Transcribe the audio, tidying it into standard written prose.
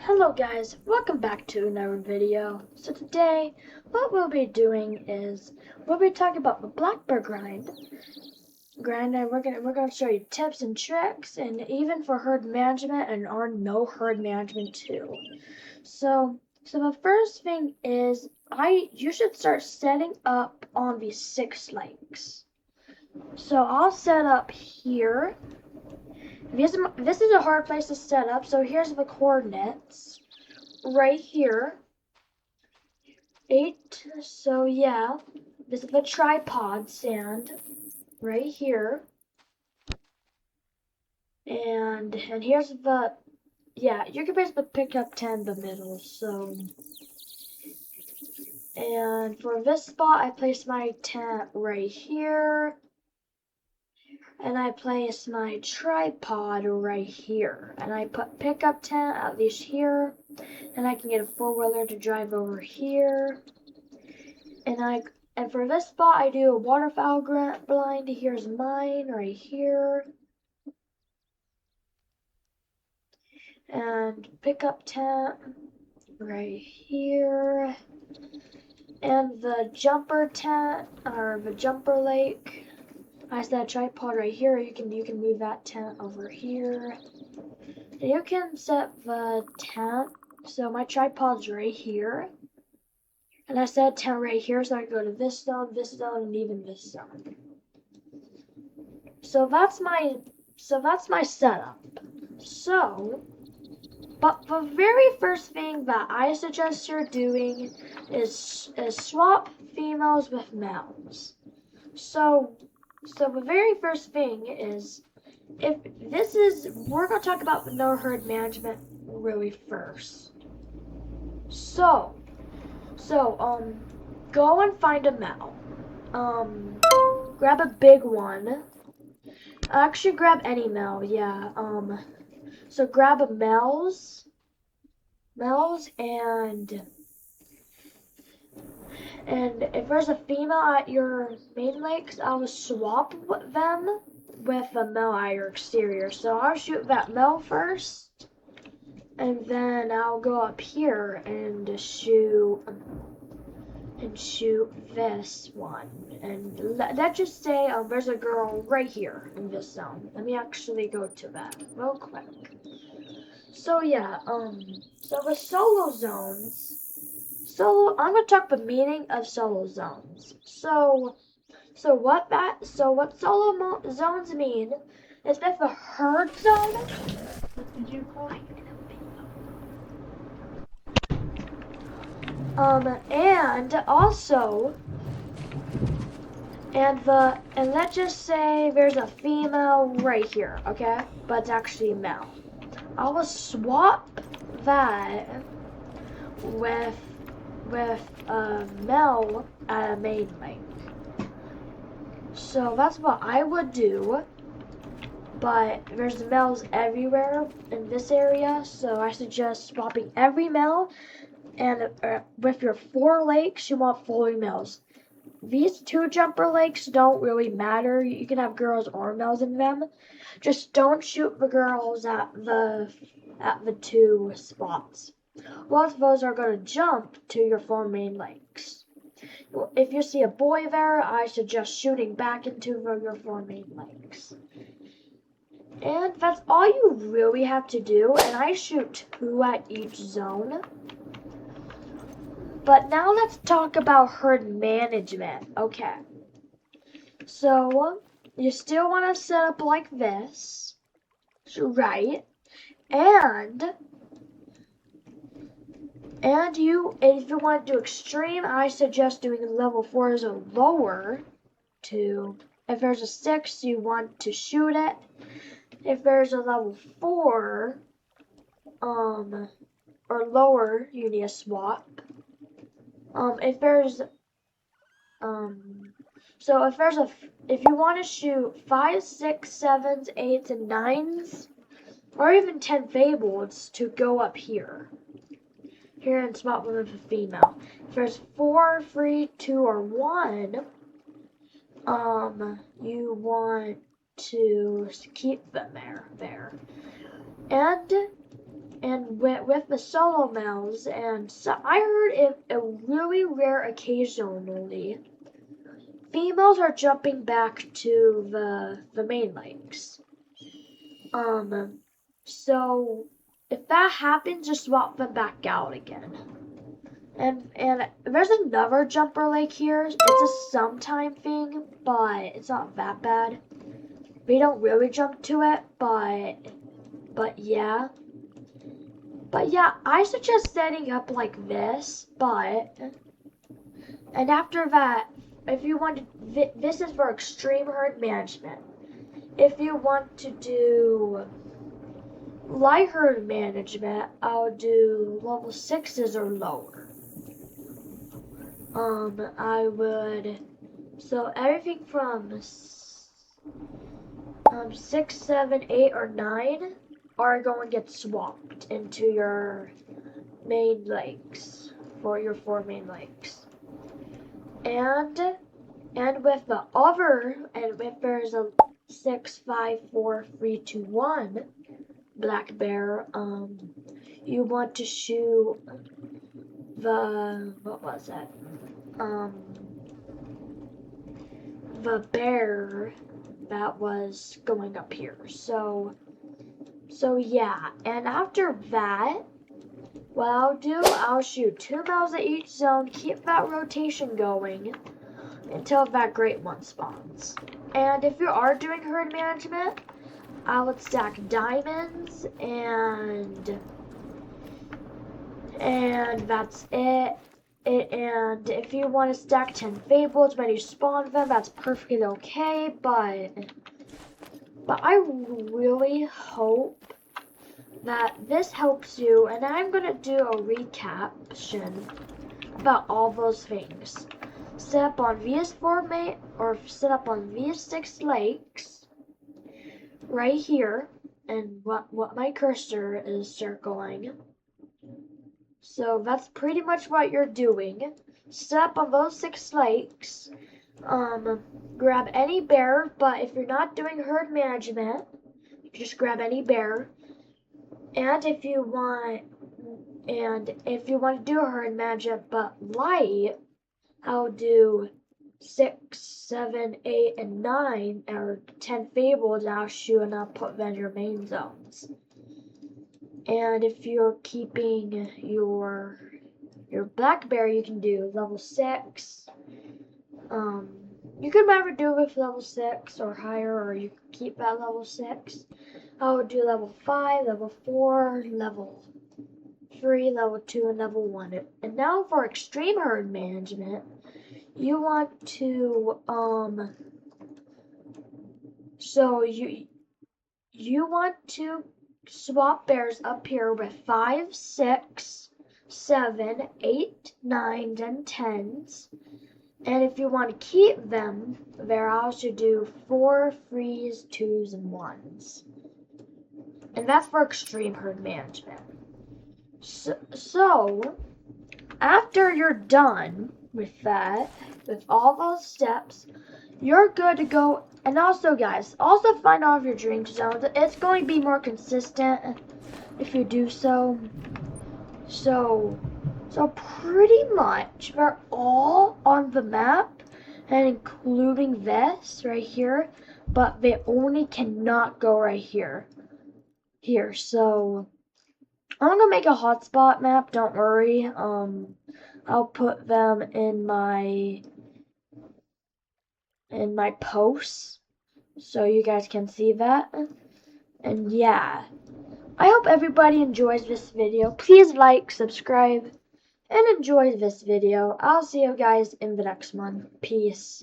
Hello guys, welcome back to another video. So today, what we'll be doing is, we'll be talking about the Blackbird grind, and we're gonna show you tips and tricks, and even for herd management and our no herd management too. So the first thing is, you should start setting up on these 6 lakes. So I'll set up here. This is a hard place to set up, so here's the coordinates. Right here. 8, so yeah, this is the tripod sand right here. And here's the, yeah, you can basically pick up 10 in the middle, so. And for this spot, I place my tent right here. And I place my tripod right here. And I put pickup tent at least here. And I can get a 4-wheeler to drive over here. And for this spot, I do a waterfowl blind. Here's mine right here. And pickup tent right here. And the jumper tent, or the jumper lake. I set a tripod right here. You can move that tent over here. And you can set the tent. So my tripod's right here. And I set a tent right here, so I can go to this zone, and even this zone. So that's my setup. But the very first thing that I suggest you're doing is swap females with males. So the very first thing is, we're gonna talk about no herd management really first. So go and find a male. Grab a big one. Actually, grab any male, yeah. So grab a males, and if there's a female at your main lakes, I'll swap them with a male at your exterior. So I'll shoot that male first, and then I'll go up here and shoot this one. And let's just say there's a girl right here in this zone. Let me actually go to that real quick. So yeah, so the solo zones. I'm gonna talk the meaning of solo zones. So what solo zones mean is that the herd zone. What did you call it? And also, and let's just say there's a female right here, okay? But it's actually a male. I will swap that with a male at a main lake. So that's what I would do. But there's males everywhere in this area, so I suggest swapping every male. And with your 4 lakes, you want 4 males. These 2 jumper lakes don't really matter. You can have girls or males in them. Just don't shoot the girls at the 2 spots. Both of those are going to jump to your 4 main lakes. If you see a boy there, I suggest shooting back into your 4 main lakes. And that's all you really have to do. And I shoot 2 at each zone. But now let's talk about herd management. Okay. So you still want to set up like this, right? And if you want to do extreme, I suggest doing level 4s or lower. If there's a 6, you want to shoot it. If there's a level 4, or lower, you need a swap. If you want to shoot 5, 6, 7s, 8s, and 9s, or even 10 fables to go up here and swap them with a female. If there's 4, 3, 2, or 1, you want to keep them there. And with the solo males, and so I heard it a really rare occasionally, females are jumping back to the main lakes. So if that happens, just swap them back out again. And there's another jumper lake here. It's a sometime thing, but it's not that bad. We don't really jump to it, but yeah. But yeah, I suggest setting up like this, and after that, if you want to, this is for extreme herd management. If you want to do light herd management, I'll do level 6s or lower. I would, so everything from 6, 7, 8, or 9 are going to get swapped into your main lakes, for your 4 main lakes. And with the other, and if there's a 6, 5, 4, 3, 2, 1 black bear, you want to shoot the, what was it? The bear that was going up here. So yeah, and after that, what I'll do, I'll shoot 2 males at each zone, keep that rotation going until that great one spawns. And if you are doing herd management, I would stack diamonds and that's it. And if you want to stack 10 fables when you spawn them, that's perfectly okay, but I really hope that this helps you, and I'm going to do a recaption about all those things. Set up on VS4 mate, or set up on VS6 lakes, right here, and what my cursor is circling. So that's pretty much what you're doing. Set up on those 6 lakes. Grab any bear, but if you're not doing herd management, just grab any bear. And if you want to do a herd management but light, I'll do 6, 7, 8, and 9, or 10 fables, and I'll shoot and I'll put them in your main zones. And if you're keeping your black bear, you can do level 6. You could never do it with level 6 or higher, or you can keep at level 6. I would do level 5, level 4, level 3, level 2, and level 1. And now for extreme herd management, you want to so you want to swap bears up here with 5, 6, 7, 8, 9, and 10s. And if you want to keep them there, I should do 4, 3s, 2s, and 1s. And that's for extreme herd management. So after you're done with that, with all those steps, you're good to go. And also, guys, also find all of your drink zones. It's going to be more consistent if you do so. So pretty much they're all on the map, and including this right here, but they only cannot go right here. So I'm gonna make a hotspot map, don't worry. I'll put them in my posts so you guys can see that. And yeah, I hope everybody enjoys this video. Please like, subscribe, and enjoy this video. I'll see you guys in the next one. Peace.